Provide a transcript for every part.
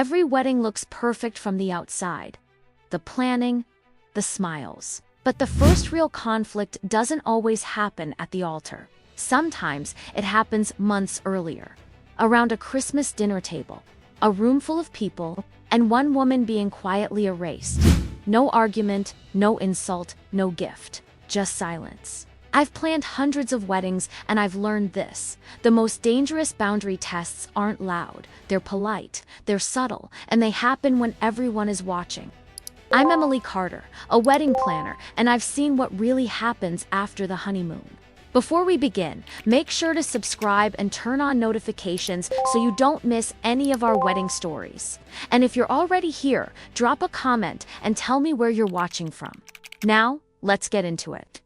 Every wedding looks perfect from the outside. The planning, the smiles. But the first real conflict doesn't always happen at the altar. Sometimes it happens months earlier, around a Christmas dinner table, a room full of people, and one woman being quietly erased. No argument, no insult, no gift, just silence. I've planned hundreds of weddings, and I've learned this. The most dangerous boundary tests aren't loud, they're polite, they're subtle, and they happen when everyone is watching. I'm Emily Carter, a wedding planner, and I've seen what really happens after the honeymoon. Before we begin, make sure to subscribe and turn on notifications so you don't miss any of our wedding stories. And if you're already here, drop a comment and tell me where you're watching from. Now, let's get into it.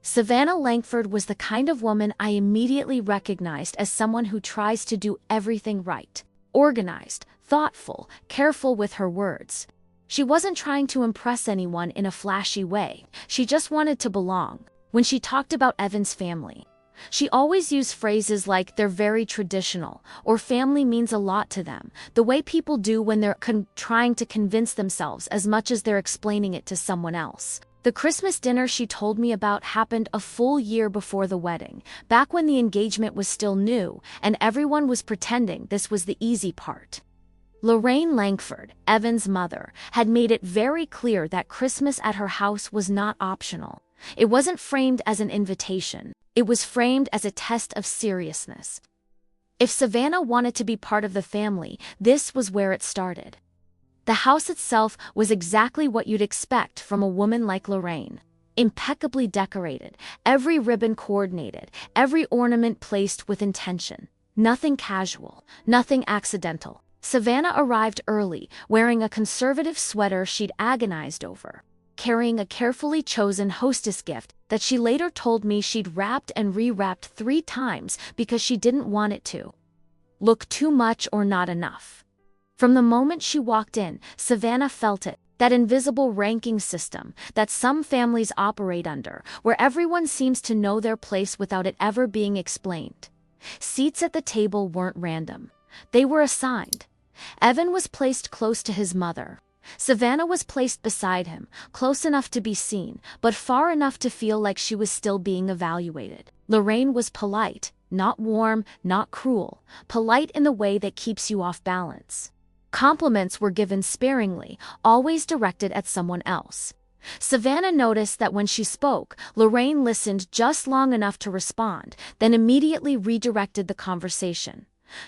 Savannah Langford was the kind of woman I immediately recognized as someone who tries to do everything right. Organized, thoughtful, careful with her words. She wasn't trying to impress anyone in a flashy way. She just wanted to belong. When she talked about Evan's family, she always used phrases like "they're very traditional" or "family means a lot to them," the way people do when they're trying to convince themselves as much as they're explaining it to someone else. The Christmas dinner she told me about happened a full year before the wedding, back when the engagement was still new and everyone was pretending this was the easy part. Lorraine Langford, Evan's mother, had made it very clear that Christmas at her house was not optional. It wasn't framed as an invitation. It was framed as a test of seriousness. If Savannah wanted to be part of the family, this was where it started. The house itself was exactly what you'd expect from a woman like Lorraine. Impeccably decorated, every ribbon coordinated, every ornament placed with intention. Nothing casual, nothing accidental. Savannah arrived early, wearing a conservative sweater she'd agonized over, carrying a carefully chosen hostess gift that she later told me she'd wrapped and re-wrapped 3 times because she didn't want it to look too much or not enough. From the moment she walked in, Savannah felt it, that invisible ranking system that some families operate under, where everyone seems to know their place without it ever being explained. Seats at the table weren't random. They were assigned. Evan was placed close to his mother. Savannah was placed beside him, close enough to be seen, but far enough to feel like she was still being evaluated. Lorraine was polite, not warm, not cruel, polite in the way that keeps you off balance. Compliments were given sparingly, always directed at someone else. Savannah noticed that when she spoke, Lorraine listened just long enough to respond, then immediately redirected the conversation.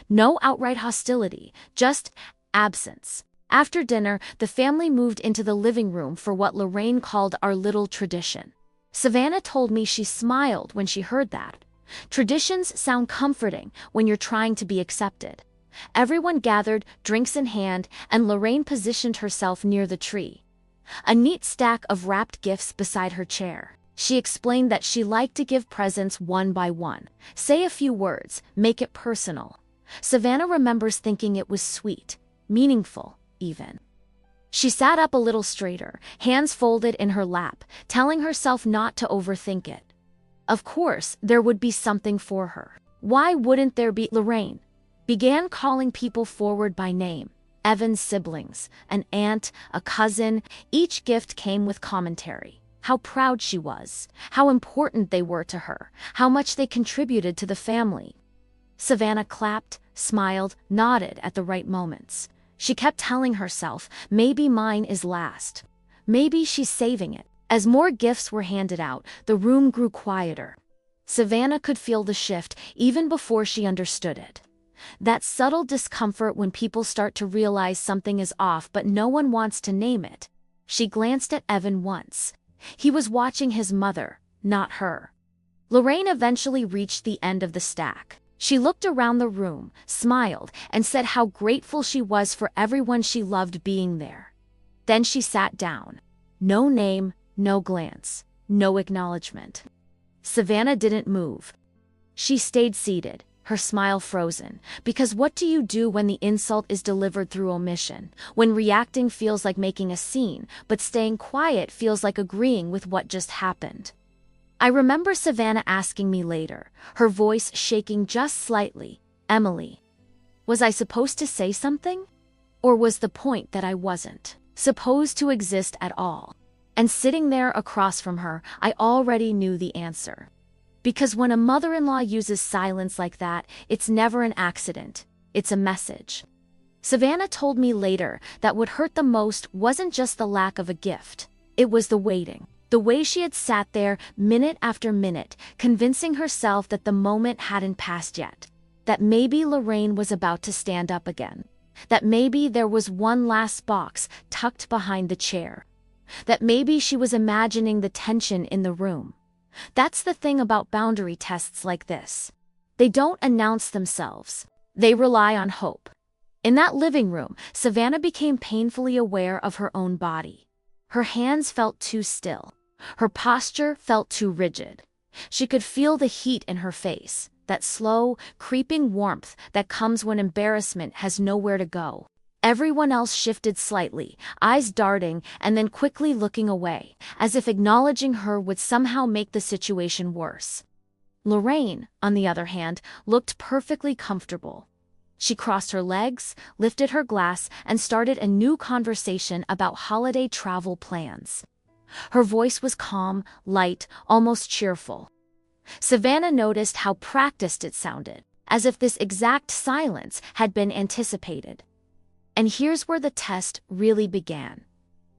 No outright hostility, just absence. After dinner, the family moved into the living room for what Lorraine called our little tradition. Savannah told me she smiled when she heard that. Traditions sound comforting when you're trying to be accepted. Everyone gathered, drinks in hand, and Lorraine positioned herself near the tree. A neat stack of wrapped gifts beside her chair. She explained that she liked to give presents one by one. Say a few words, make it personal. Savannah remembers thinking it was sweet, meaningful, even. She sat up a little straighter, hands folded in her lap, telling herself not to overthink it. Of course, there would be something for her. Why wouldn't there be? Lorraine began calling people forward by name. Evan's siblings, an aunt, a cousin, each gift came with commentary. How proud she was, how important they were to her, how much they contributed to the family. Savannah clapped, smiled, nodded at the right moments. She kept telling herself, maybe mine is last. Maybe she's saving it. As more gifts were handed out, the room grew quieter. Savannah could feel the shift even before she understood it. That subtle discomfort when people start to realize something is off but no one wants to name it. She glanced at Evan once. He was watching his mother, not her. Lorraine eventually reached the end of the stack. She looked around the room, smiled, and said how grateful she was for everyone she loved being there. Then she sat down. No name, no glance, no acknowledgement. Savannah didn't move. She stayed seated, her smile frozen, because what do you do when the insult is delivered through omission, when reacting feels like making a scene, but staying quiet feels like agreeing with what just happened? I remember Savannah asking me later, her voice shaking just slightly, "Emily, was I supposed to say something?" Or was the point that I wasn't supposed to exist at all? And sitting there across from her, I already knew the answer. Because when a mother-in-law uses silence like that, it's never an accident, it's a message. Savannah told me later that what hurt the most wasn't just the lack of a gift, it was the waiting. The way she had sat there minute after minute, convincing herself that the moment hadn't passed yet. That maybe Lorraine was about to stand up again. That maybe there was one last box tucked behind the chair. That maybe she was imagining the tension in the room. That's the thing about boundary tests like this. They don't announce themselves. They rely on hope. In that living room, Savannah became painfully aware of her own body. Her hands felt too still. Her posture felt too rigid. She could feel the heat in her face, that slow, creeping warmth that comes when embarrassment has nowhere to go. Everyone else shifted slightly, eyes darting and then quickly looking away, as if acknowledging her would somehow make the situation worse. Lorraine, on the other hand, looked perfectly comfortable. She crossed her legs, lifted her glass, and started a new conversation about holiday travel plans. Her voice was calm, light, almost cheerful. Savannah noticed how practiced it sounded, as if this exact silence had been anticipated. And here's where the test really began.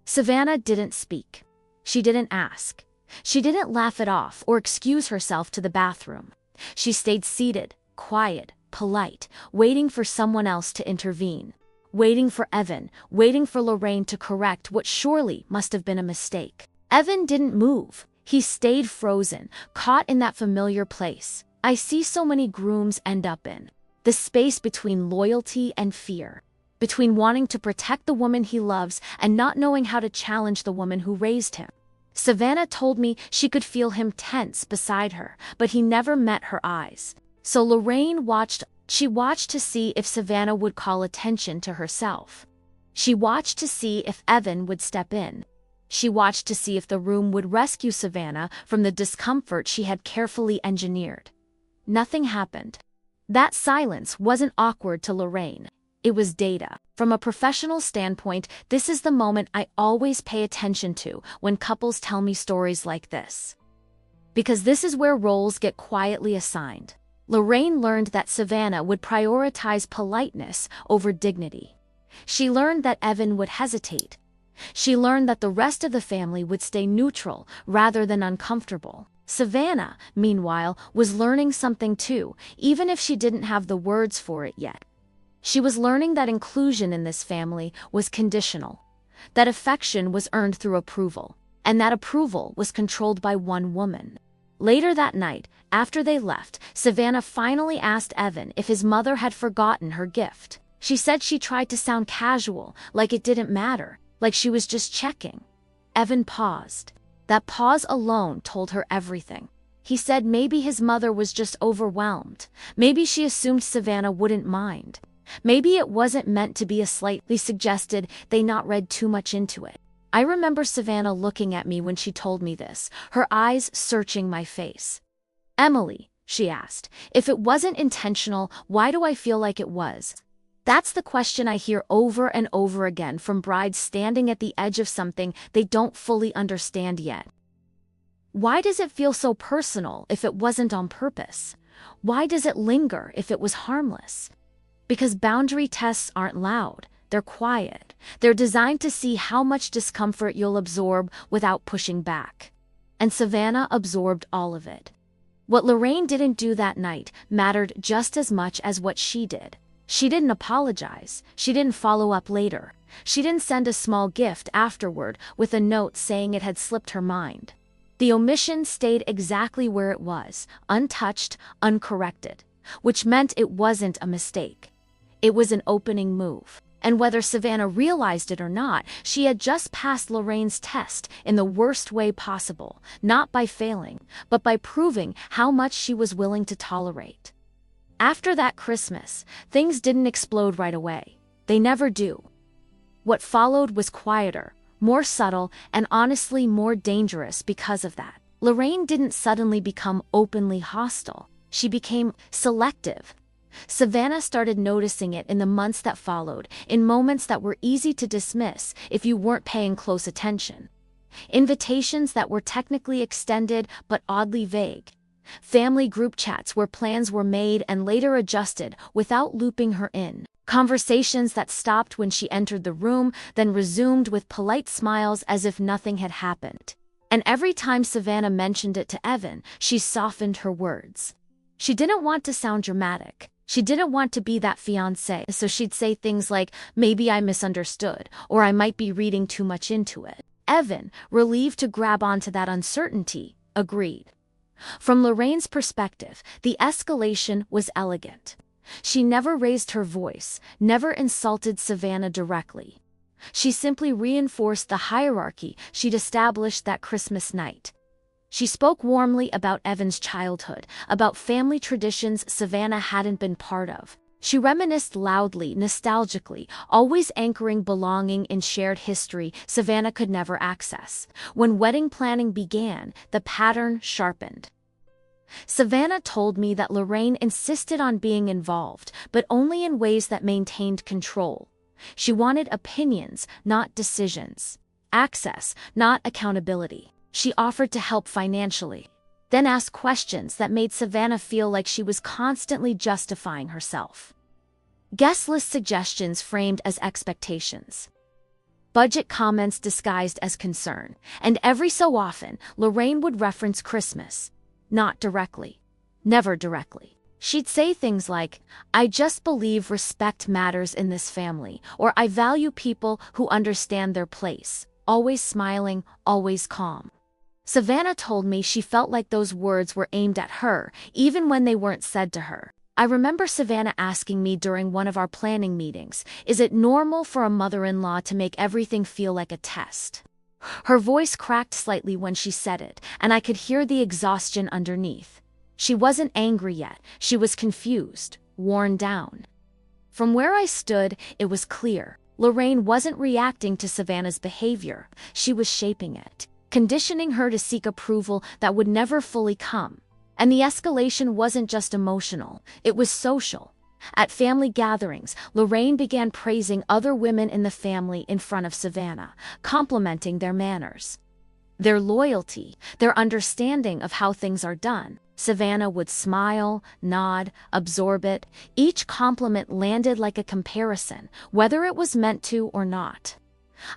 Savannah didn't speak. She didn't ask. She didn't laugh it off or excuse herself to the bathroom. She stayed seated, quiet, polite, waiting for someone else to intervene. Waiting for Evan, waiting for Lorraine to correct what surely must have been a mistake. Evan didn't move. He stayed frozen, caught in that familiar place I see so many grooms end up in. The space between loyalty and fear. Between wanting to protect the woman he loves and not knowing how to challenge the woman who raised him. Savannah told me she could feel him tense beside her, but he never met her eyes. So Lorraine watched. She watched to see if Savannah would call attention to herself. She watched to see if Evan would step in. She watched to see if the room would rescue Savannah from the discomfort she had carefully engineered. Nothing happened. That silence wasn't awkward to Lorraine. It was data. From a professional standpoint, this is the moment I always pay attention to when couples tell me stories like this. Because this is where roles get quietly assigned. Lorraine learned that Savannah would prioritize politeness over dignity. She learned that Evan would hesitate. She learned that the rest of the family would stay neutral rather than uncomfortable. Savannah, meanwhile, was learning something too, even if she didn't have the words for it yet. She was learning that inclusion in this family was conditional, that affection was earned through approval, and that approval was controlled by one woman. Later that night, after they left, Savannah finally asked Evan if his mother had forgotten her gift. She said she tried to sound casual, like it didn't matter, like she was just checking. Evan paused. That pause alone told her everything. He said maybe his mother was just overwhelmed. Maybe she assumed Savannah wouldn't mind. Maybe it wasn't meant to be a slight. He suggested they not read too much into it. I remember Savannah looking at me when she told me this, her eyes searching my face. "Emily," she asked, "if it wasn't intentional, why do I feel like it was?" That's the question I hear over and over again from brides standing at the edge of something they don't fully understand yet. Why does it feel so personal if it wasn't on purpose? Why does it linger if it was harmless? Because boundary tests aren't loud, they're quiet. They're designed to see how much discomfort you'll absorb without pushing back. And Savannah absorbed all of it. What Lorraine didn't do that night mattered just as much as what she did. She didn't apologize. She didn't follow up later. She didn't send a small gift afterward with a note saying it had slipped her mind. The omission stayed exactly where it was, untouched, uncorrected, which meant it wasn't a mistake. It was an opening move. And whether Savannah realized it or not, she had just passed Lorraine's test in the worst way possible, not by failing, but by proving how much she was willing to tolerate. After that Christmas, things didn't explode right away. They never do. What followed was quieter, more subtle, and honestly more dangerous because of that. Lorraine didn't suddenly become openly hostile. She became selective. Savannah started noticing it in the months that followed, in moments that were easy to dismiss if you weren't paying close attention. Invitations that were technically extended but oddly vague. Family group chats where plans were made and later adjusted without looping her in. Conversations that stopped when she entered the room, then resumed with polite smiles as if nothing had happened. And every time Savannah mentioned it to Evan, she softened her words. She didn't want to sound dramatic. She didn't want to be that fiancé, so she'd say things like, maybe I misunderstood, or I might be reading too much into it. Evan, relieved to grab onto that uncertainty, agreed. From Lorraine's perspective, the escalation was elegant. She never raised her voice, never insulted Savannah directly. She simply reinforced the hierarchy she'd established that Christmas night. She spoke warmly about Evan's childhood, about family traditions Savannah hadn't been part of. She reminisced loudly, nostalgically, always anchoring belonging in shared history Savannah could never access. When wedding planning began, the pattern sharpened. Savannah told me that Lorraine insisted on being involved, but only in ways that maintained control. She wanted opinions, not decisions. Access, not accountability. She offered to help financially, then asked questions that made Savannah feel like she was constantly justifying herself. Guest list suggestions framed as expectations. Budget comments disguised as concern, and every so often, Lorraine would reference Christmas. Not directly. Never directly. She'd say things like, I just believe respect matters in this family, or I value people who understand their place, always smiling, always calm. Savannah told me she felt like those words were aimed at her, even when they weren't said to her. I remember Savannah asking me during one of our planning meetings, is it normal for a mother-in-law to make everything feel like a test? Her voice cracked slightly when she said it, and I could hear the exhaustion underneath. She wasn't angry yet, she was confused, worn down. From where I stood, it was clear. Lorraine wasn't reacting to Savannah's behavior, she was shaping it, conditioning her to seek approval that would never fully come. And the escalation wasn't just emotional, it was social. At family gatherings, Lorraine began praising other women in the family in front of Savannah, complimenting their manners, their loyalty, their understanding of how things are done. Savannah would smile, nod, absorb it. Each compliment landed like a comparison, whether it was meant to or not.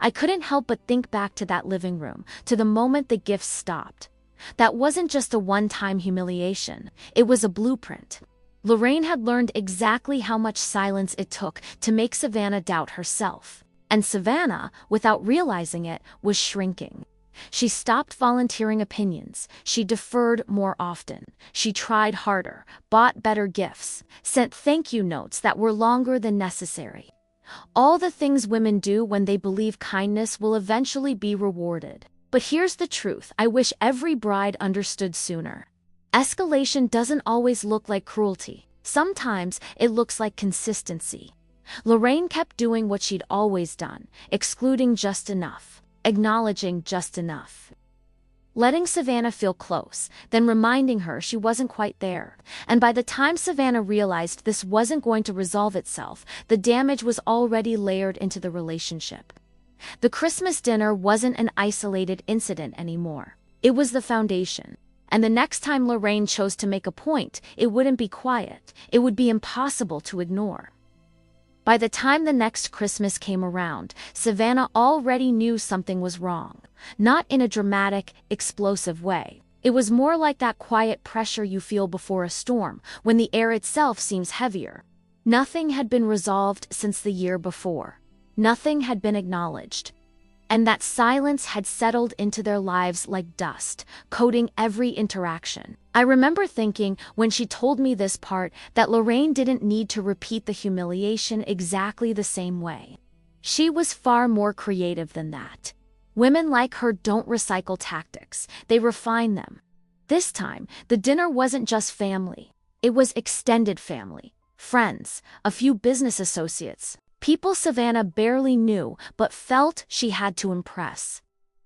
I couldn't help but think back to that living room, to the moment the gifts stopped. That wasn't just a one-time humiliation, it was a blueprint. Lorraine had learned exactly how much silence it took to make Savannah doubt herself. And Savannah, without realizing it, was shrinking. She stopped volunteering opinions, she deferred more often, she tried harder, bought better gifts, sent thank you notes that were longer than necessary. All the things women do when they believe kindness will eventually be rewarded. But here's the truth I wish every bride understood sooner. Escalation doesn't always look like cruelty. Sometimes it looks like consistency. Lorraine kept doing what she'd always done, excluding just enough, acknowledging just enough. Letting Savannah feel close, then reminding her she wasn't quite there. And by the time Savannah realized this wasn't going to resolve itself, the damage was already layered into the relationship. The Christmas dinner wasn't an isolated incident anymore. It was the foundation. And the next time Lorraine chose to make a point, it wouldn't be quiet. It would be impossible to ignore. By the time the next Christmas came around, Savannah already knew something was wrong. Not in a dramatic, explosive way. It was more like that quiet pressure you feel before a storm, when the air itself seems heavier. Nothing had been resolved since the year before. Nothing had been acknowledged. And that silence had settled into their lives like dust, coating every interaction. I remember thinking, when she told me this part, that Lorraine didn't need to repeat the humiliation exactly the same way. She was far more creative than that. Women like her don't recycle tactics, they refine them. This time, the dinner wasn't just family. It was extended family, friends, a few business associates. People Savannah barely knew, but felt she had to impress.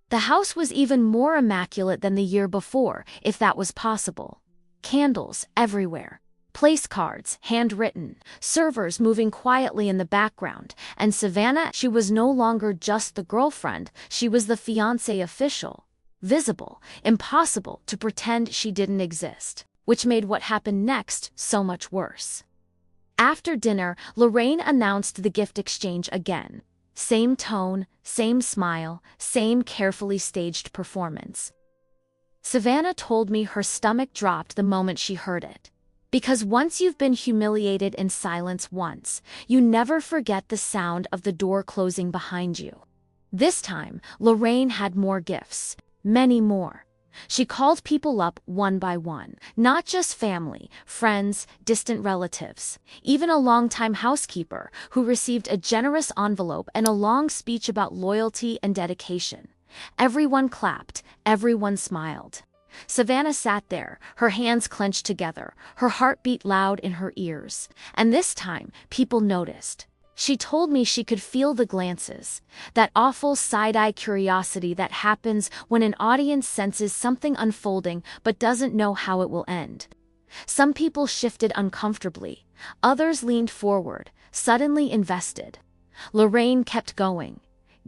The house was even more immaculate than the year before, if that was possible. Candles everywhere. Place cards, handwritten, servers moving quietly in the background, and Savannah, she was no longer just the girlfriend, she was the fiancé official. Visible, impossible to pretend she didn't exist, which made what happened next so much worse. After dinner, Lorraine announced the gift exchange again. Same tone, same smile, same carefully staged performance. Savannah told me her stomach dropped the moment she heard it. Because once you've been humiliated in silence once, you never forget the sound of the door closing behind you. This time, Lorraine had more gifts, many more. She called people up one by one, not just family, friends, distant relatives, even a longtime housekeeper who received a generous envelope and a long speech about loyalty and dedication. Everyone clapped, everyone smiled. Savannah sat there, her hands clenched together, her heart beat loud in her ears. And this time, people noticed. She told me she could feel the glances, that awful side-eye curiosity that happens when an audience senses something unfolding but doesn't know how it will end. Some people shifted uncomfortably, others leaned forward, suddenly invested. Lorraine kept going,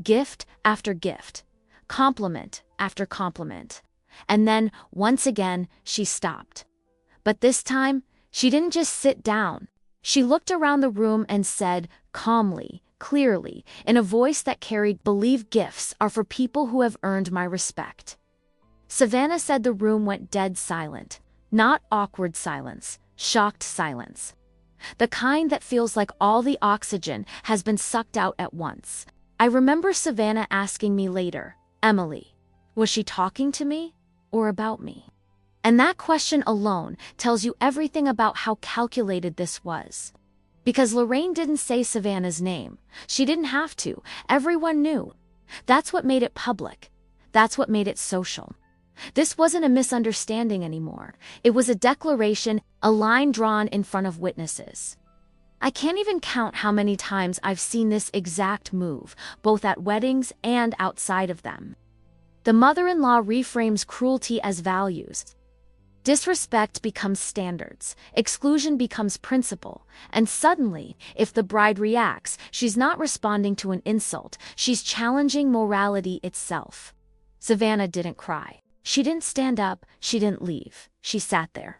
gift after gift, compliment after compliment. And then, once again, she stopped. But this time, she didn't just sit down. She looked around the room and said, calmly, clearly, in a voice that carried, "Believe gifts are for people who have earned my respect." Savannah said the room went dead silent. Not awkward silence, shocked silence. The kind that feels like all the oxygen has been sucked out at once. I remember Savannah asking me later, "Emily, was she talking to me or about me?" And that question alone tells you everything about how calculated this was. Because Lorraine didn't say Savannah's name. She didn't have to. Everyone knew. That's what made it public. That's what made it social. This wasn't a misunderstanding anymore. It was a declaration, a line drawn in front of witnesses. I can't even count how many times I've seen this exact move, both at weddings and outside of them. The mother-in-law reframes cruelty as values. Disrespect becomes standards, exclusion becomes principle, and suddenly, if the bride reacts, she's not responding to an insult, she's challenging morality itself. Savannah didn't cry. She didn't stand up, she didn't leave, she sat there.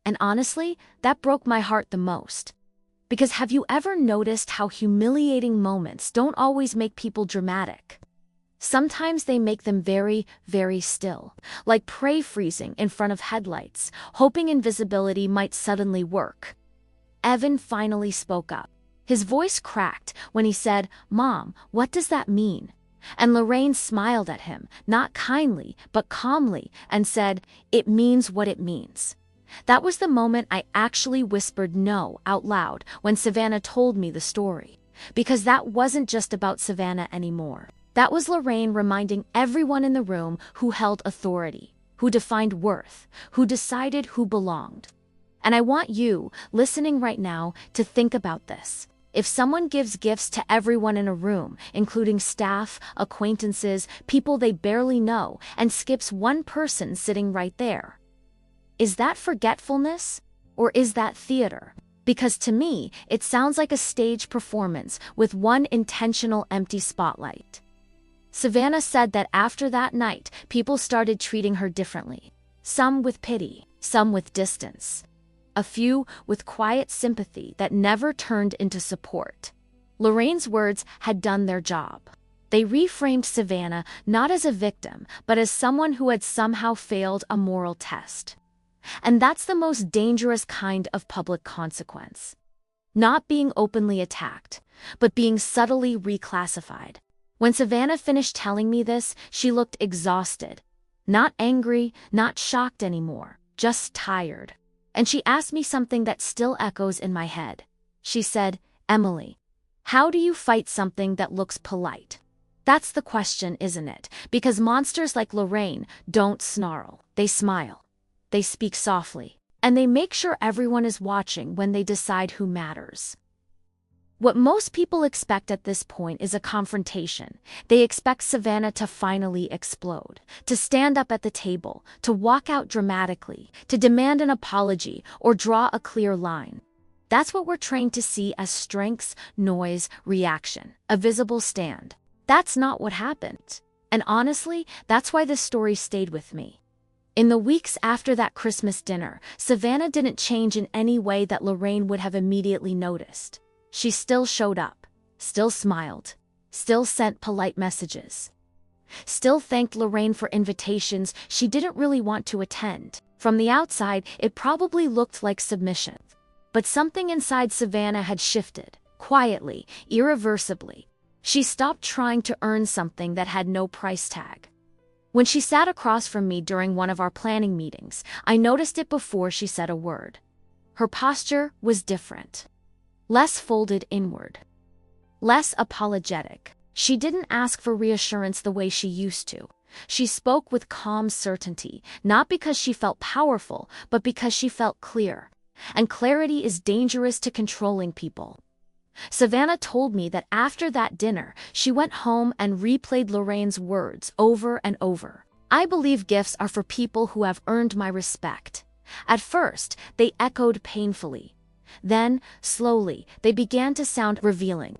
And honestly, that broke my heart the most. Because have you ever noticed how humiliating moments don't always make people dramatic? Sometimes they make them very, very still, like prey freezing in front of headlights, hoping invisibility might suddenly work. Evan finally spoke up. His voice cracked when he said, "Mom, what does that mean?" And Lorraine smiled at him, not kindly, but calmly, and said, "It means what it means." That was the moment I actually whispered no out loud when Savannah told me the story. Because that wasn't just about Savannah anymore. That was Lorraine reminding everyone in the room who held authority, who defined worth, who decided who belonged. And I want you, listening right now, to think about this. If someone gives gifts to everyone in a room, including staff, acquaintances, people they barely know, and skips one person sitting right there, is that forgetfulness? Or is that theater? Because to me, it sounds like a stage performance with one intentional empty spotlight. Savannah said that after that night, people started treating her differently. Some with pity, some with distance. A few with quiet sympathy that never turned into support. Lorraine's words had done their job. They reframed Savannah not as a victim, but as someone who had somehow failed a moral test. And that's the most dangerous kind of public consequence. Not being openly attacked, but being subtly reclassified. When Savannah finished telling me this, she looked exhausted. Not angry, not shocked anymore, just tired. And she asked me something that still echoes in my head. She said, "Emily, how do you fight something that looks polite?" That's the question, isn't it? Because monsters like Lorraine don't snarl, they smile. They speak softly, and they make sure everyone is watching when they decide who matters. What most people expect at this point is a confrontation. They expect Savannah to finally explode, to stand up at the table, to walk out dramatically, to demand an apology, or draw a clear line. That's what we're trained to see as strengths, noise, reaction, a visible stand. That's not what happened. And honestly, that's why this story stayed with me. In the weeks after that Christmas dinner, Savannah didn't change in any way that Lorraine would have immediately noticed. She still showed up, still smiled, still sent polite messages, still thanked Lorraine for invitations she didn't really want to attend. From the outside, it probably looked like submission. But something inside Savannah had shifted, quietly, irreversibly. She stopped trying to earn something that had no price tag. When she sat across from me during one of our planning meetings, I noticed it before she said a word. Her posture was different. Less folded inward. Less apologetic. She didn't ask for reassurance the way she used to. She spoke with calm certainty, not because she felt powerful, but because she felt clear. And clarity is dangerous to controlling people. Savannah told me that after that dinner, she went home and replayed Lorraine's words over and over. I believe gifts are for people who have earned my respect. At first, they echoed painfully. Then, slowly, they began to sound revealing.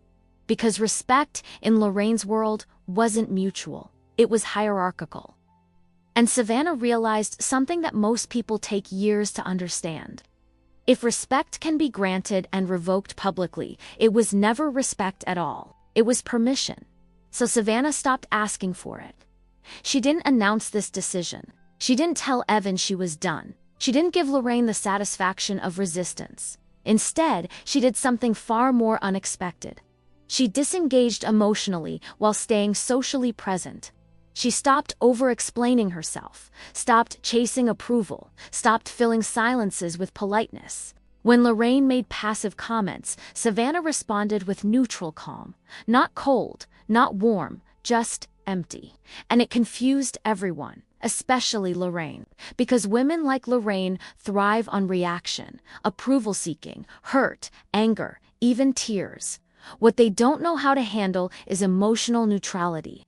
Because respect, in Lorraine's world, wasn't mutual. It was hierarchical. And Savannah realized something that most people take years to understand. If respect can be granted and revoked publicly, it was never respect at all. It was permission. So Savannah stopped asking for it. She didn't announce this decision. She didn't tell Evan she was done. She didn't give Lorraine the satisfaction of resistance. Instead, she did something far more unexpected. She disengaged emotionally while staying socially present. She stopped over-explaining herself, stopped chasing approval, stopped filling silences with politeness. When Lorraine made passive comments, Savannah responded with neutral calm. Not cold, not warm, just empty. And it confused everyone, especially Lorraine, because women like Lorraine thrive on reaction, approval-seeking, hurt, anger, even tears. What they don't know how to handle is emotional neutrality.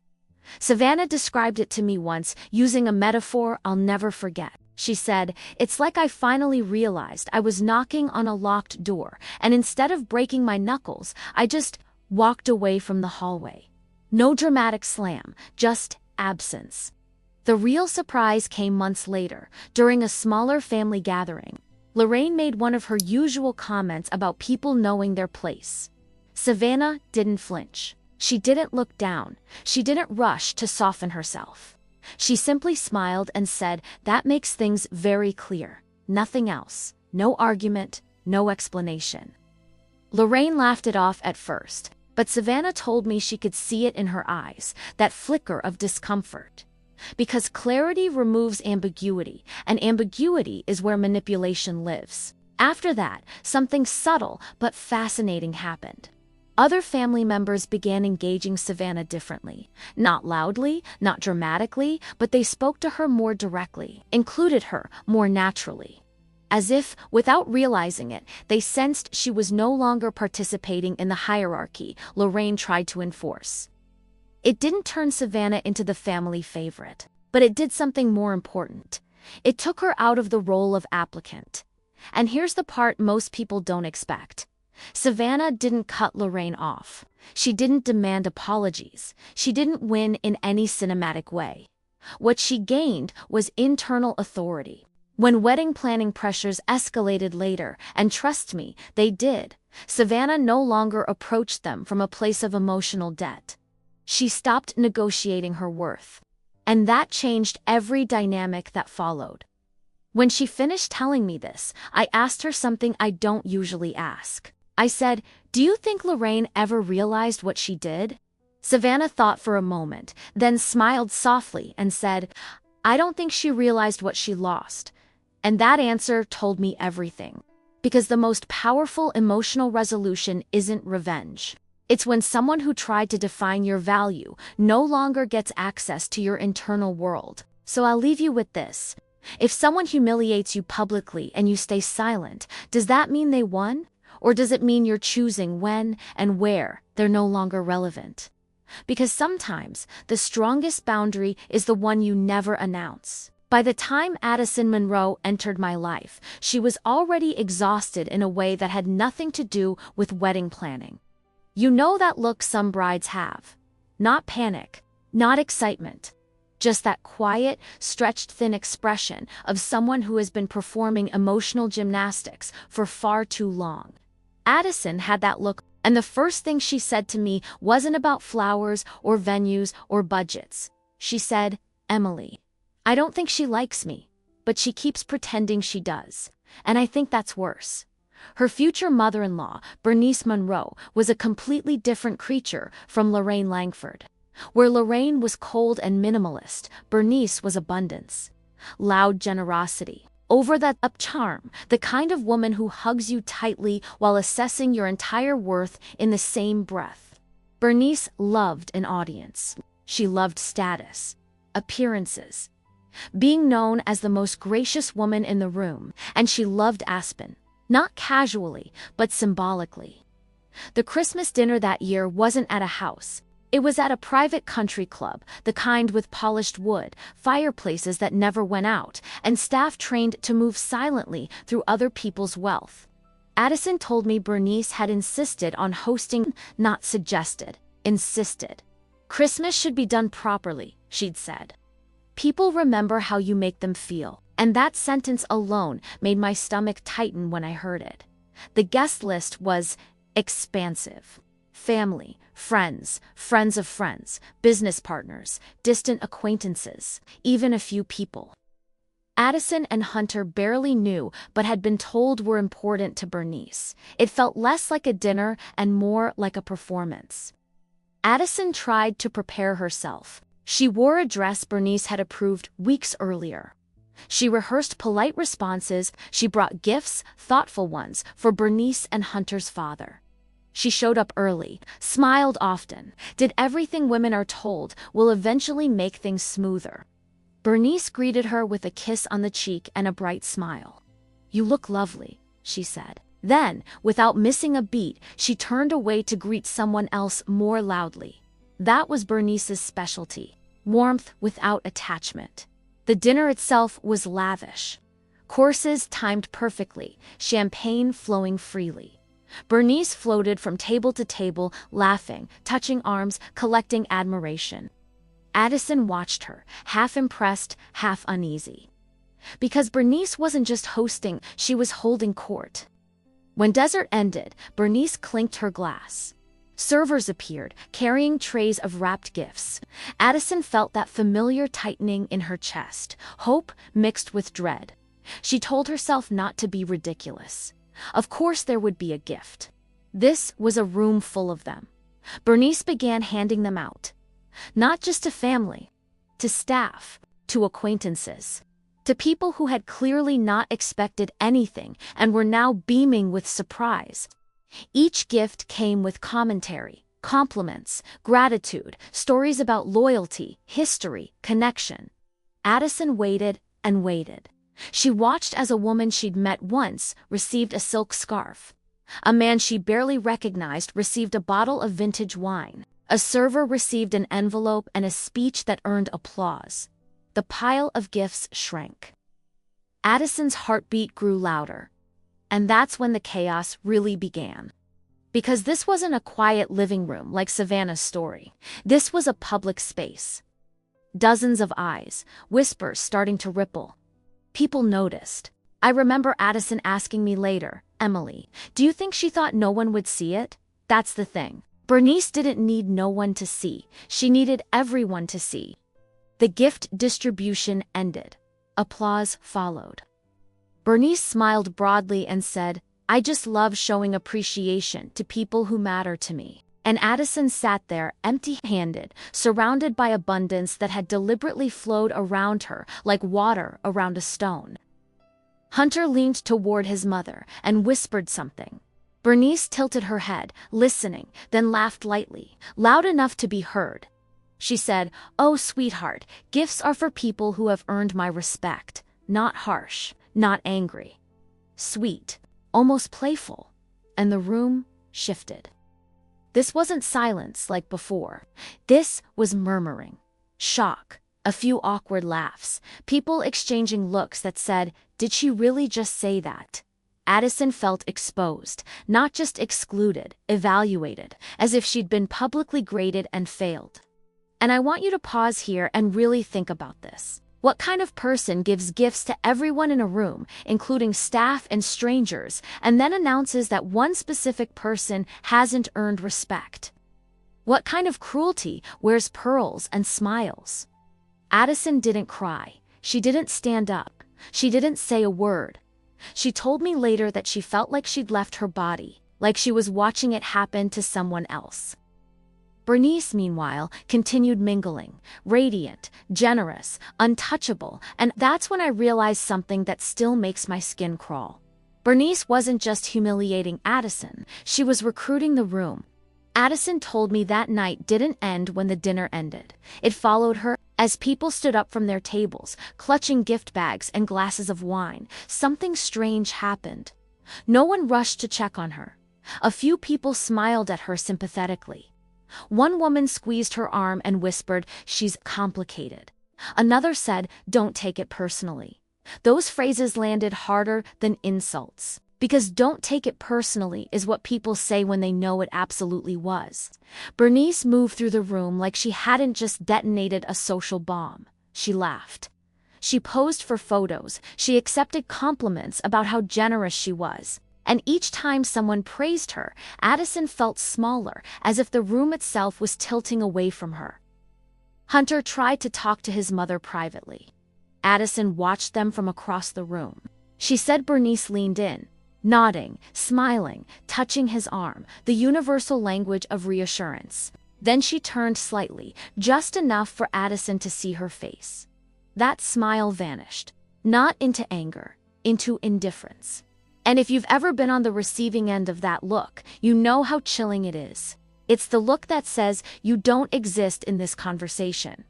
Savannah described it to me once using a metaphor I'll never forget. She said, "It's like I finally realized I was knocking on a locked door, and instead of breaking my knuckles, I just walked away from the hallway. No dramatic slam, just absence." The real surprise came months later, during a smaller family gathering. Lorraine made one of her usual comments about people knowing their place. Savannah didn't flinch. She didn't look down. She didn't rush to soften herself. She simply smiled and said, "That makes things very clear. Nothing else. No argument, no explanation." Lorraine laughed it off at first, but Savannah told me she could see it in her eyes, that flicker of discomfort. Because clarity removes ambiguity, and ambiguity is where manipulation lives. After that, something subtle but fascinating happened. Other family members began engaging Savannah differently. Not loudly, not dramatically, but they spoke to her more directly, included her more naturally. As if, without realizing it, they sensed she was no longer participating in the hierarchy Lorraine tried to enforce. It didn't turn Savannah into the family favorite, but it did something more important. It took her out of the role of applicant. And here's the part most people don't expect. Savannah didn't cut Lorraine off. She didn't demand apologies. She didn't win in any cinematic way. What she gained was internal authority. When wedding planning pressures escalated later, and trust me, they did, Savannah no longer approached them from a place of emotional debt. She stopped negotiating her worth. And that changed every dynamic that followed. When she finished telling me this, I asked her something I don't usually ask. I said, "Do you think Lorraine ever realized what she did?" Savannah thought for a moment, then smiled softly and said, "I don't think she realized what she lost." And that answer told me everything. Because the most powerful emotional resolution isn't revenge. It's when someone who tried to define your value no longer gets access to your internal world. So I'll leave you with this. If someone humiliates you publicly and you stay silent, does that mean they won? Or does it mean you're choosing when and where they're no longer relevant? Because sometimes the strongest boundary is the one you never announce. By the time Addison Monroe entered my life, she was already exhausted in a way that had nothing to do with wedding planning. You know that look some brides have. Not panic, not excitement. Just that quiet, stretched thin expression of someone who has been performing emotional gymnastics for far too long. Addison had that look, and the first thing she said to me wasn't about flowers or venues or budgets. She said, "Emily, I don't think she likes me, but she keeps pretending she does. And I think that's worse." Her future mother-in-law, Bernice Monroe, was a completely different creature from Lorraine Langford. Where Lorraine was cold and minimalist, Bernice was abundance. Loud generosity, over-the-top charm, the kind of woman who hugs you tightly while assessing your entire worth in the same breath. Bernice loved an audience. She loved status, appearances, being known as the most gracious woman in the room, and she loved Aspen, not casually, but symbolically. The Christmas dinner that year wasn't at a house. It was at a private country club, the kind with polished wood, fireplaces that never went out, and staff trained to move silently through other people's wealth. Addison told me Bernice had insisted on hosting, not suggested, insisted. "Christmas should be done properly," she'd said. "People remember how you make them feel." And that sentence alone made my stomach tighten when I heard it. The guest list was expansive. Family, friends, friends of friends, business partners, distant acquaintances, even a few people Addison and Hunter barely knew but had been told were important to Bernice. It felt less like a dinner and more like a performance. Addison tried to prepare herself. She wore a dress Bernice had approved weeks earlier. She rehearsed polite responses. She brought gifts, thoughtful ones, for Bernice and Hunter's father. She showed up early, smiled often, did everything women are told will eventually make things smoother. Bernice greeted her with a kiss on the cheek and a bright smile. "You look lovely," she said. Then, without missing a beat, she turned away to greet someone else more loudly. That was Bernice's specialty, warmth without attachment. The dinner itself was lavish. Courses timed perfectly, champagne flowing freely. Bernice floated from table to table, laughing, touching arms, collecting admiration. Addison watched her, half impressed, half uneasy. Because Bernice wasn't just hosting, she was holding court. When dessert ended, Bernice clinked her glass. Servers appeared, carrying trays of wrapped gifts. Addison felt that familiar tightening in her chest, hope mixed with dread. She told herself not to be ridiculous. Of course there would be a gift. This was a room full of them. Bernice began handing them out. Not just to family, to staff, to acquaintances, to people who had clearly not expected anything and were now beaming with surprise. Each gift came with commentary, compliments, gratitude, stories about loyalty, history, connection. Addison waited and waited. She watched as a woman she'd met once received a silk scarf. A man she barely recognized received a bottle of vintage wine. A server received an envelope and a speech that earned applause. The pile of gifts shrank. Addison's heartbeat grew louder. And that's when the chaos really began. Because this wasn't a quiet living room like Savannah's story. This was a public space. Dozens of eyes, whispers starting to ripple. People noticed. I remember Addison asking me later, "Emily, do you think she thought no one would see it?" That's the thing. Bernice didn't need no one to see. She needed everyone to see. The gift distribution ended. Applause followed. Bernice smiled broadly and said, "I just love showing appreciation to people who matter to me." And Addison sat there empty-handed, surrounded by abundance that had deliberately flowed around her like water around a stone. Hunter leaned toward his mother and whispered something. Bernice tilted her head, listening, then laughed lightly, loud enough to be heard. She said, "Oh, sweetheart, gifts are for people who have earned my respect. Not harsh, not angry. Sweet, almost playful. and the room shifted. This wasn't silence like before. This was murmuring, shock, a few awkward laughs, people exchanging looks that said, "Did she really just say that?" Addison felt exposed, not just excluded, evaluated, as if she'd been publicly graded and failed. And I want you to pause here and really think about this. What kind of person gives gifts to everyone in a room, including staff and strangers, and then announces that one specific person hasn't earned respect? What kind of cruelty wears pearls and smiles? Addison didn't cry. She didn't stand up. She didn't say a word. She told me later that she felt like she'd left her body, like she was watching it happen to someone else. Bernice, meanwhile, continued mingling, radiant, generous, untouchable, and that's when I realized something that still makes my skin crawl. Bernice wasn't just humiliating Addison, she was recruiting the room. Addison told me that night didn't end when the dinner ended. It followed her as people stood up from their tables, clutching gift bags and glasses of wine. Something strange happened. No one rushed to check on her. A few people smiled at her sympathetically. One woman squeezed her arm and whispered, "She's complicated." Another said, "Don't take it personally." Those phrases landed harder than insults. Because "don't take it personally" is what people say when they know it absolutely was. Bernice moved through the room like she hadn't just detonated a social bomb. She laughed. She posed for photos. She accepted compliments about how generous she was. And each time someone praised her, Addison felt smaller, as if the room itself was tilting away from her. Hunter tried to talk to his mother privately. Addison watched them from across the room. She said Bernice leaned in, nodding, smiling, touching his arm, the universal language of reassurance. Then she turned slightly, just enough for Addison to see her face. That smile vanished, not into anger, into indifference. And if you've ever been on the receiving end of that look, you know how chilling it is. It's the look that says, "You don't exist in this conversation."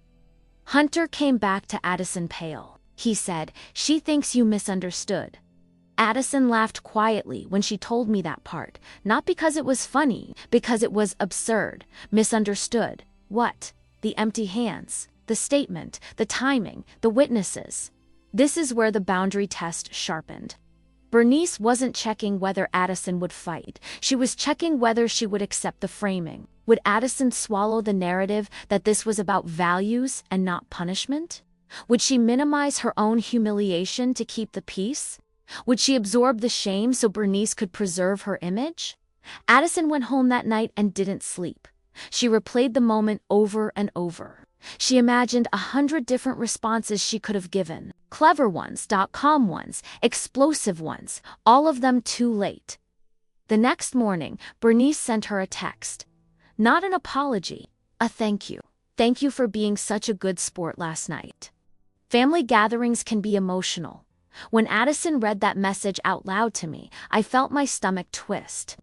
Hunter came back to Addison pale. He said, "She thinks you misunderstood." Addison laughed quietly when she told me that part, not because it was funny, because it was absurd. Misunderstood. What? The empty hands, the statement, the timing, the witnesses. This is where the boundary test sharpened. Bernice wasn't checking whether Addison would fight. She was checking whether she would accept the framing. Would Addison swallow the narrative that this was about values and not punishment? Would she minimize her own humiliation to keep the peace? Would she absorb the shame so Bernice could preserve her image? Addison went home that night and didn't sleep. She replayed the moment over and over. She imagined 100 different responses she could have given. Clever ones, calm ones, explosive ones, all of them too late. The next morning, Bernice sent her a text. Not an apology, a thank you. Thank you for being such a good sport last night. Family gatherings can be emotional. When Addison read that message out loud to me, I felt my stomach twist.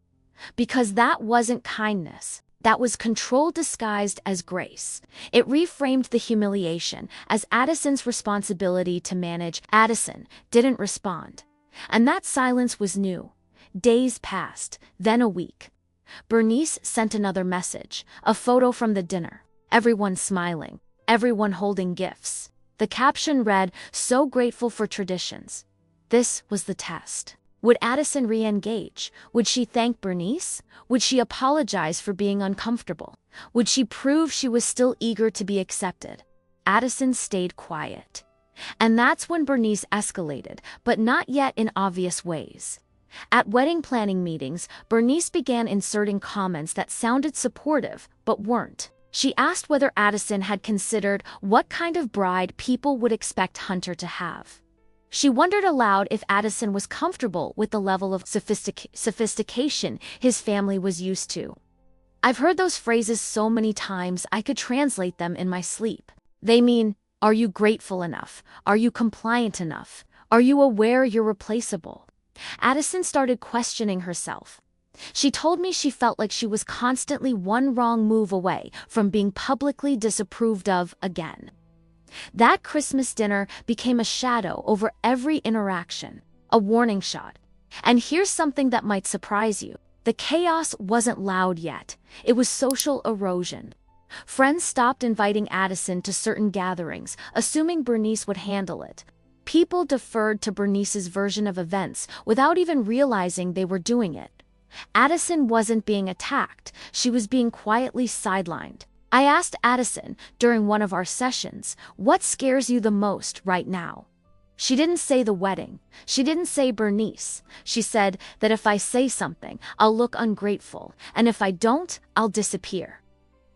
Because that wasn't kindness. That was control disguised as grace. It reframed the humiliation as Addison's responsibility to manage. Addison didn't respond. And that silence was new. Days passed, then a week. Bernice sent another message, a photo from the dinner. Everyone smiling, everyone holding gifts. The caption read, "So grateful for traditions." This was the test. Would Addison re-engage? Would she thank Bernice? Would she apologize for being uncomfortable? Would she prove she was still eager to be accepted? Addison stayed quiet. And that's when Bernice escalated, but not yet in obvious ways. At wedding planning meetings, Bernice began inserting comments that sounded supportive, but weren't. She asked whether Addison had considered what kind of bride people would expect Hunter to have. She wondered aloud if Addison was comfortable with the level of sophistication his family was used to. I've heard those phrases so many times I could translate them in my sleep. They mean, are you grateful enough? Are you compliant enough? Are you aware you're replaceable? Addison started questioning herself. She told me she felt like she was constantly one wrong move away from being publicly disapproved of again. That Christmas dinner became a shadow over every interaction, a warning shot. And here's something that might surprise you. The chaos wasn't loud yet. It was social erosion. Friends stopped inviting Addison to certain gatherings, assuming Bernice would handle it. People deferred to Bernice's version of events without even realizing they were doing it. Addison wasn't being attacked, she was being quietly sidelined. I asked Addison during one of our sessions, "What scares you the most right now?" She didn't say the wedding. She didn't say Bernice. She said that if I say something, I'll look ungrateful, and if I don't, I'll disappear.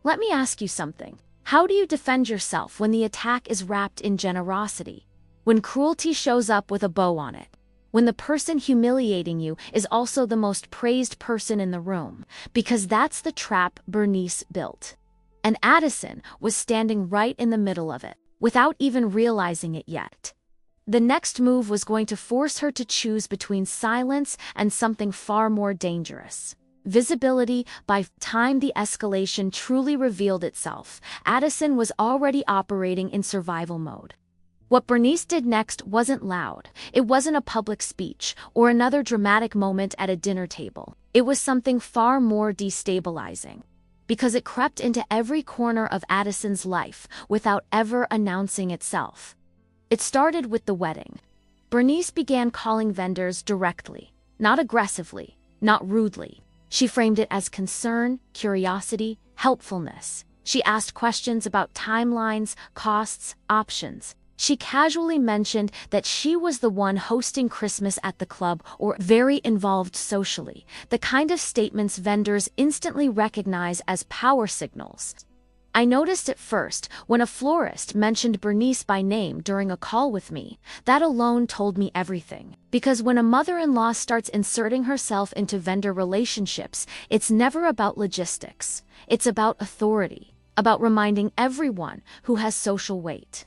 Let me ask you something. How do you defend yourself when the attack is wrapped in generosity? When cruelty shows up with a bow on it? When the person humiliating you is also the most praised person in the room? Because that's the trap Bernice built. And Addison was standing right in the middle of it, without even realizing it yet. The next move was going to force her to choose between silence and something far more dangerous. Visibility. By the time the escalation truly revealed itself, Addison was already operating in survival mode. What Bernice did next wasn't loud. It wasn't a public speech or another dramatic moment at a dinner table. It was something far more destabilizing. Because it crept into every corner of Addison's life without ever announcing itself. It started with the wedding. Bernice began calling vendors directly, not aggressively, not rudely. She framed it as concern, curiosity, helpfulness. She asked questions about timelines, costs, options. She casually mentioned that she was the one hosting Christmas at the club or very involved socially, the kind of statements vendors instantly recognize as power signals. I noticed at first when a florist mentioned Bernice by name during a call with me. That alone told me everything. Because when a mother-in-law starts inserting herself into vendor relationships, it's never about logistics. It's about authority, about reminding everyone who has social weight.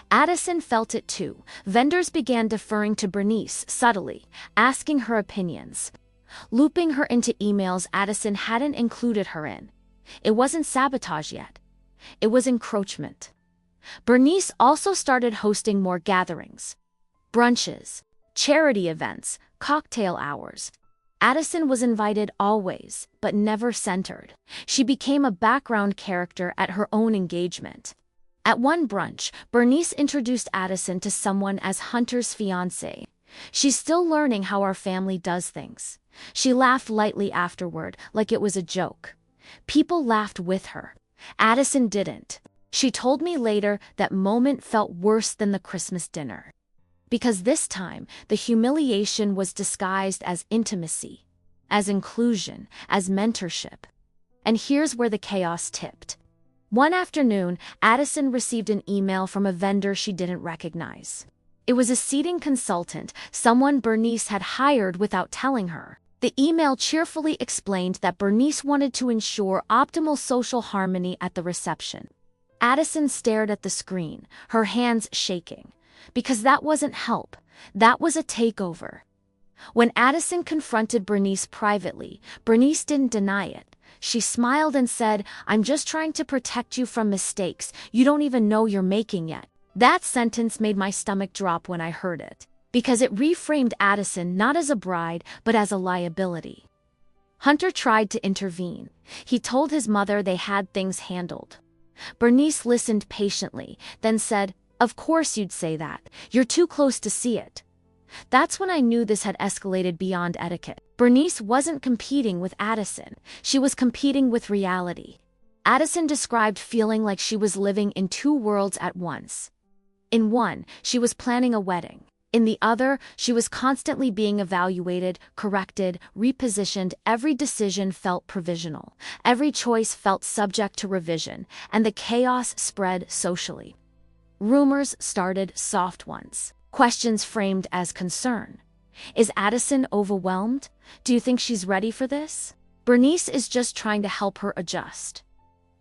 Addison felt it too. Vendors began deferring to Bernice subtly, asking her opinions, looping her into emails Addison hadn't included her in. It wasn't sabotage yet. It was encroachment. Bernice also started hosting more gatherings. Brunches, charity events, cocktail hours. Addison was invited always, but never centered. She became a background character at her own engagement. At one brunch, Bernice introduced Addison to someone as Hunter's fiancé. "She's still learning how our family does things." She laughed lightly afterward, like it was a joke. People laughed with her. Addison didn't. She told me later that moment felt worse than the Christmas dinner. Because this time, the humiliation was disguised as intimacy, as inclusion, as mentorship. And here's where the chaos tipped. One afternoon, Addison received an email from a vendor she didn't recognize. It was a seating consultant, someone Bernice had hired without telling her. The email cheerfully explained that Bernice wanted to ensure optimal social harmony at the reception. Addison stared at the screen, her hands shaking. Because that wasn't help, that was a takeover. When Addison confronted Bernice privately, Bernice didn't deny it. She smiled and said, "I'm just trying to protect you from mistakes you don't even know you're making yet." That sentence made my stomach drop when I heard it. Because it reframed Addison not as a bride, but as a liability. Hunter tried to intervene. He told his mother they had things handled. Bernice listened patiently, then said, "Of course you'd say that. You're too close to see it." That's when I knew this had escalated beyond etiquette. Bernice wasn't competing with Addison. She was competing with reality. Addison described feeling like she was living in two worlds at once. In one, she was planning a wedding. In the other, she was constantly being evaluated, corrected, repositioned. Every decision felt provisional. Every choice felt subject to revision, and the chaos spread socially. Rumors started, soft ones. Questions framed as concern. Is Addison overwhelmed? Do you think she's ready for this? Bernice is just trying to help her adjust.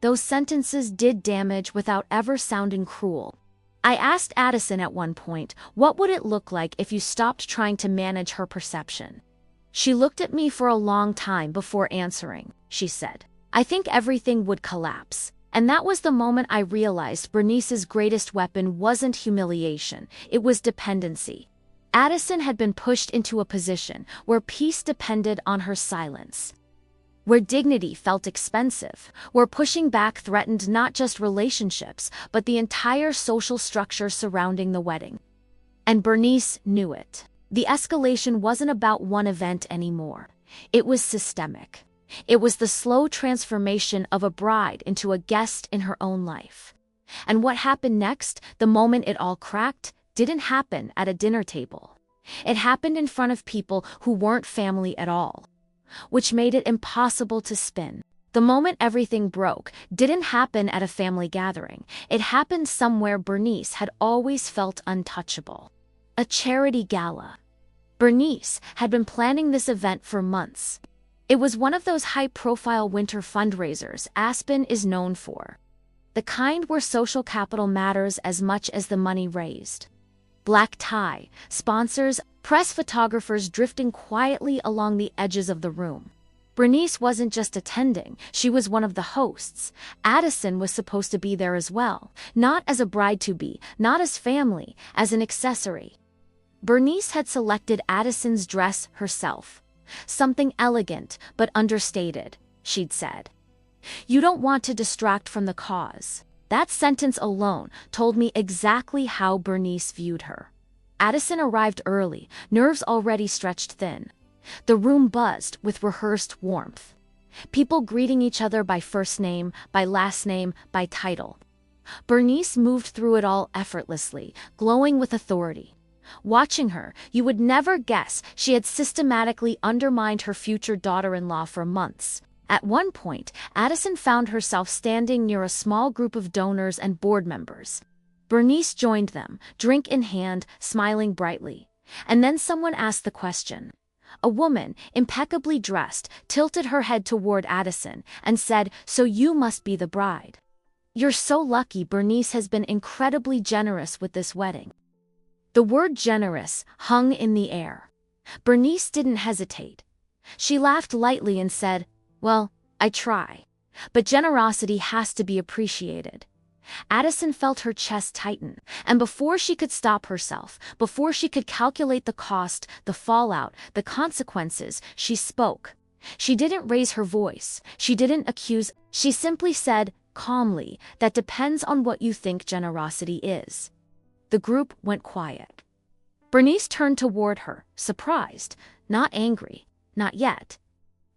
Those sentences did damage without ever sounding cruel. I asked Addison at one point, what would it look like if you stopped trying to manage her perception? She looked at me for a long time before answering. She said, "I think everything would collapse." And that was the moment I realized Bernice's greatest weapon wasn't humiliation, it was dependency. Addison had been pushed into a position where peace depended on her silence, where dignity felt expensive, where pushing back threatened not just relationships, but the entire social structure surrounding the wedding. And Bernice knew it. The escalation wasn't about one event anymore. It was systemic. It was the slow transformation of a bride into a guest in her own life. And what happened next, the moment it all cracked, didn't happen at a dinner table. It happened in front of people who weren't family at all, which made it impossible to spin. The moment everything broke didn't happen at a family gathering. It happened somewhere Bernice had always felt untouchable. A charity gala. Bernice had been planning this event for months. It was one of those high-profile winter fundraisers Aspen is known for. The kind where social capital matters as much as the money raised. Black tie, sponsors, press photographers drifting quietly along the edges of the room. Bernice wasn't just attending, she was one of the hosts. Addison was supposed to be there as well, not as a bride-to-be, not as family, as an accessory. Bernice had selected Addison's dress herself. Something elegant, but understated, she'd said. "You don't want to distract from the cause." That sentence alone told me exactly how Bernice viewed her. Addison arrived early, nerves already stretched thin. The room buzzed with rehearsed warmth. People greeting each other by first name, by last name, by title. Bernice moved through it all effortlessly, glowing with authority. Watching her, you would never guess she had systematically undermined her future daughter-in-law for months. At one point, Addison found herself standing near a small group of donors and board members. Bernice joined them, drink in hand, smiling brightly. And then someone asked the question. A woman, impeccably dressed, tilted her head toward Addison and said, "So you must be the bride." "You're so lucky. Bernice has been incredibly generous with this wedding." The word generous hung in the air. Bernice didn't hesitate. She laughed lightly and said, "Well, I try. But generosity has to be appreciated." Addison felt her chest tighten, and before she could stop herself, before she could calculate the cost, the fallout, the consequences, she spoke. She didn't raise her voice. She didn't accuse. She simply said, calmly, "That depends on what you think generosity is." The group went quiet. Bernice turned toward her, surprised, not angry, not yet.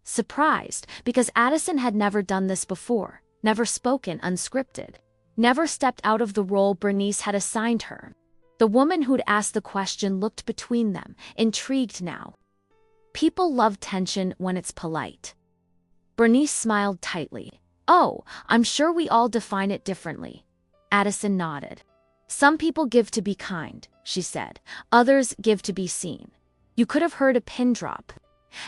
Surprised, because Addison had never done this before, never spoken unscripted, never stepped out of the role Bernice had assigned her. The woman who'd asked the question looked between them, intrigued now. People love tension when it's polite. Bernice smiled tightly. "Oh, I'm sure we all define it differently." Addison nodded. "Some people give to be kind," she said. "Others give to be seen." You could have heard a pin drop.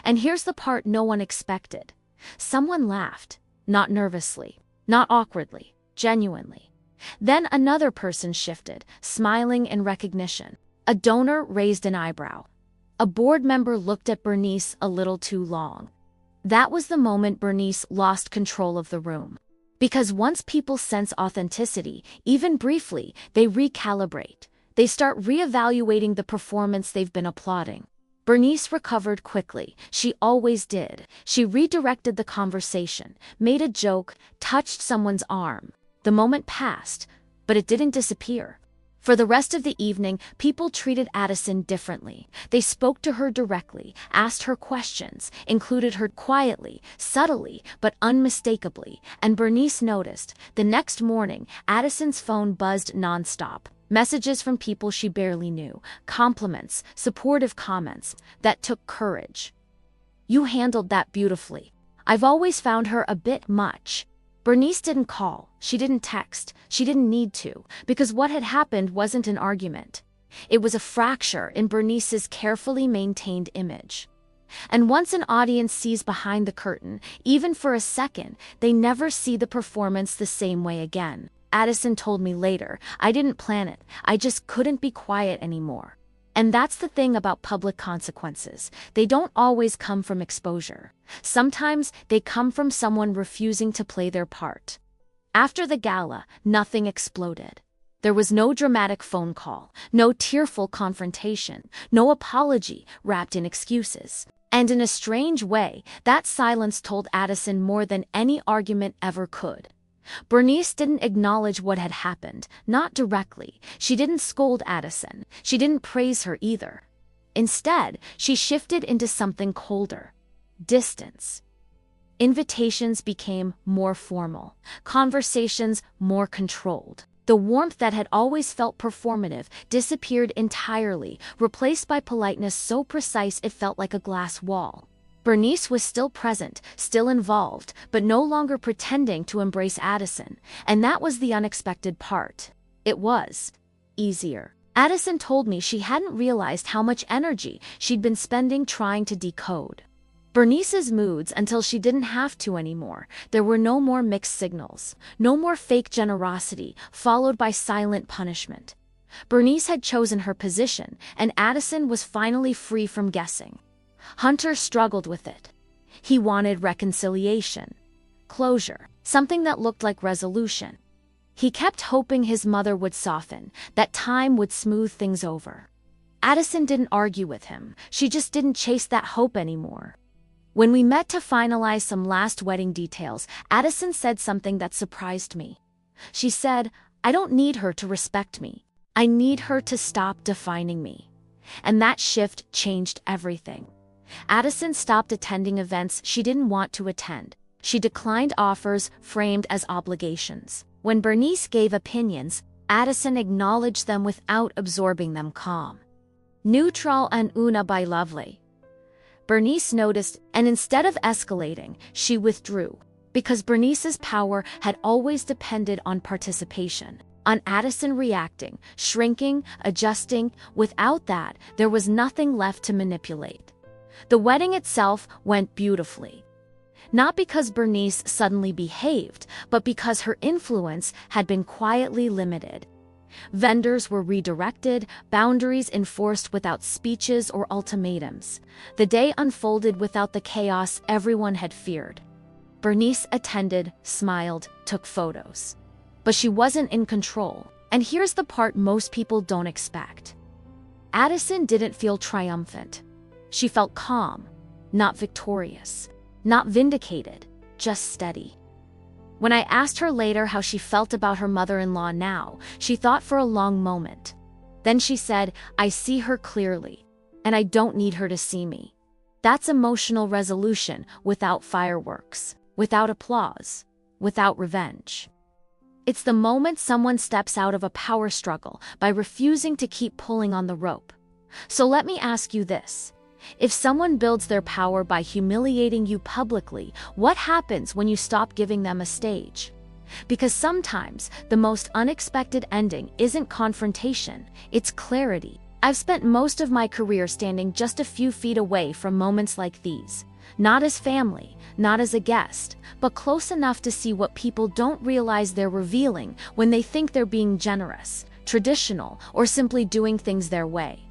And here's the part no one expected. Someone laughed, not nervously, not awkwardly, genuinely. Then another person shifted, smiling in recognition. A donor raised an eyebrow. A board member looked at Bernice a little too long. That was the moment Bernice lost control of the room. Because once people sense authenticity, even briefly, they recalibrate. They start reevaluating the performance they've been applauding. Bernice recovered quickly. She always did. She redirected the conversation, made a joke, touched someone's arm. The moment passed, but it didn't disappear. For the rest of the evening, people treated Addison differently. They spoke to her directly, asked her questions, included her quietly, subtly, but unmistakably, and Bernice noticed. The next morning, Addison's phone buzzed nonstop. Messages from people she barely knew, compliments, supportive comments. That took courage. "You handled that beautifully. I've always found her a bit much." Bernice didn't call, she didn't text, she didn't need to, because what had happened wasn't an argument. It was a fracture in Bernice's carefully maintained image. And once an audience sees behind the curtain, even for a second, they never see the performance the same way again. Addison told me later, "I didn't plan it, I just couldn't be quiet anymore." And that's the thing about public consequences. They don't always come from exposure. Sometimes they come from someone refusing to play their part. After the gala, nothing exploded. There was no dramatic phone call, no tearful confrontation, no apology wrapped in excuses. And in a strange way, that silence told Addison more than any argument ever could. Bernice didn't acknowledge what had happened, not directly. She didn't scold Addison. She didn't praise her either. Instead, she shifted into something colder: distance. Invitations became more formal, conversations more controlled. The warmth that had always felt performative disappeared entirely, replaced by politeness so precise it felt like a glass wall. Bernice was still present, still involved, but no longer pretending to embrace Addison, and that was the unexpected part. It was easier. Addison told me she hadn't realized how much energy she'd been spending trying to decode Bernice's moods until she didn't have to anymore. There were no more mixed signals, no more fake generosity, followed by silent punishment. Bernice had chosen her position, and Addison was finally free from guessing. Hunter struggled with it. He wanted reconciliation, closure, something that looked like resolution. He kept hoping his mother would soften, that time would smooth things over. Addison didn't argue with him. She just didn't chase that hope anymore. When we met to finalize some last wedding details, Addison said something that surprised me. She said, "I don't need her to respect me. I need her to stop defining me." And that shift changed everything. Addison stopped attending events she didn't want to attend. She declined offers framed as obligations. When Bernice gave opinions, Addison acknowledged them without absorbing them calm. Neutral and una by lovely. Bernice noticed, and instead of escalating, she withdrew. Because Bernice's power had always depended on participation, on Addison reacting, shrinking, adjusting. Without that, there was nothing left to manipulate. The wedding itself went beautifully. Not because Bernice suddenly behaved, but because her influence had been quietly limited. Vendors were redirected, boundaries enforced without speeches or ultimatums. The day unfolded without the chaos everyone had feared. Bernice attended, smiled, took photos. But she wasn't in control. And here's the part most people don't expect. Addison didn't feel triumphant. She felt calm, not victorious, not vindicated, just steady. When I asked her later how she felt about her mother-in-law now, she thought for a long moment. Then she said, "I see her clearly, and I don't need her to see me." That's emotional resolution without fireworks, without applause, without revenge. It's the moment someone steps out of a power struggle by refusing to keep pulling on the rope. So let me ask you this. If someone builds their power by humiliating you publicly, what happens when you stop giving them a stage? Because sometimes the most unexpected ending isn't confrontation, it's clarity. I've spent most of my career standing just a few feet away from moments like these. Not as family, not as a guest, but close enough to see what people don't realize they're revealing when they think they're being generous, traditional, or simply doing things their way.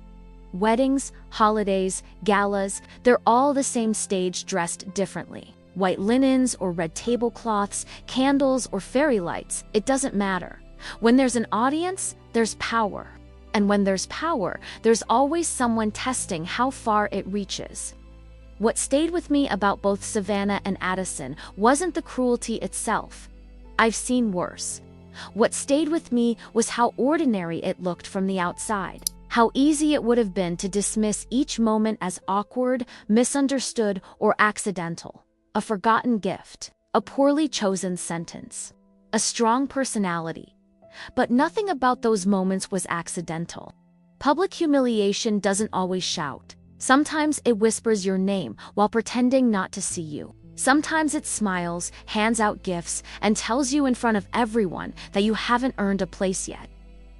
Weddings, holidays, galas, they're all the same stage dressed differently. White linens or red tablecloths, candles or fairy lights, it doesn't matter. When there's an audience, there's power. And when there's power, there's always someone testing how far it reaches. What stayed with me about both Savannah and Addison wasn't the cruelty itself. I've seen worse. What stayed with me was how ordinary it looked from the outside. How easy it would have been to dismiss each moment as awkward, misunderstood, or accidental. A forgotten gift, a poorly chosen sentence, a strong personality. But nothing about those moments was accidental. Public humiliation doesn't always shout. Sometimes it whispers your name while pretending not to see you. Sometimes it smiles, hands out gifts, and tells you in front of everyone that you haven't earned a place yet.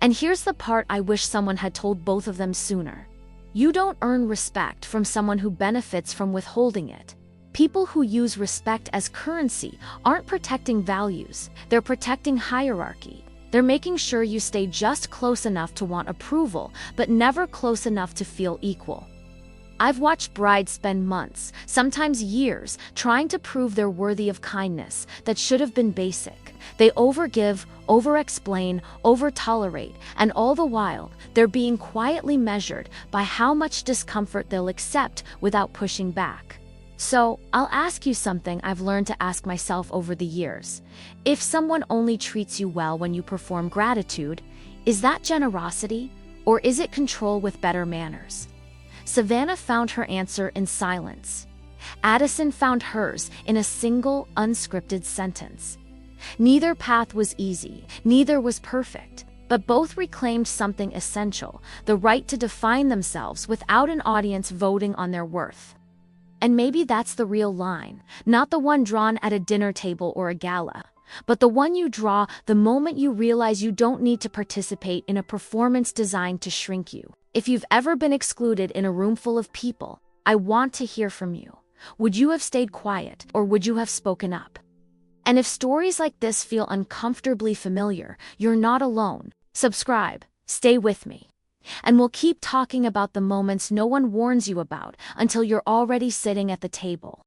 And here's the part I wish someone had told both of them sooner. You don't earn respect from someone who benefits from withholding it. People who use respect as currency aren't protecting values, they're protecting hierarchy. They're making sure you stay just close enough to want approval, but never close enough to feel equal. I've watched brides spend months, sometimes years, trying to prove they're worthy of kindness that should have been basic. They overgive, over-explain, over-tolerate, and all the while, they're being quietly measured by how much discomfort they'll accept without pushing back. So, I'll ask you something I've learned to ask myself over the years. If someone only treats you well when you perform gratitude, is that generosity, or is it control with better manners? Savannah found her answer in silence. Addison found hers in a single, unscripted sentence. Neither path was easy, neither was perfect, but both reclaimed something essential, the right to define themselves without an audience voting on their worth. And maybe that's the real line, not the one drawn at a dinner table or a gala, but the one you draw the moment you realize you don't need to participate in a performance designed to shrink you. If you've ever been excluded in a room full of people, I want to hear from you. Would you have stayed quiet, or would you have spoken up? And if stories like this feel uncomfortably familiar, you're not alone. Subscribe, stay with me, and we'll keep talking about the moments no one warns you about until you're already sitting at the table.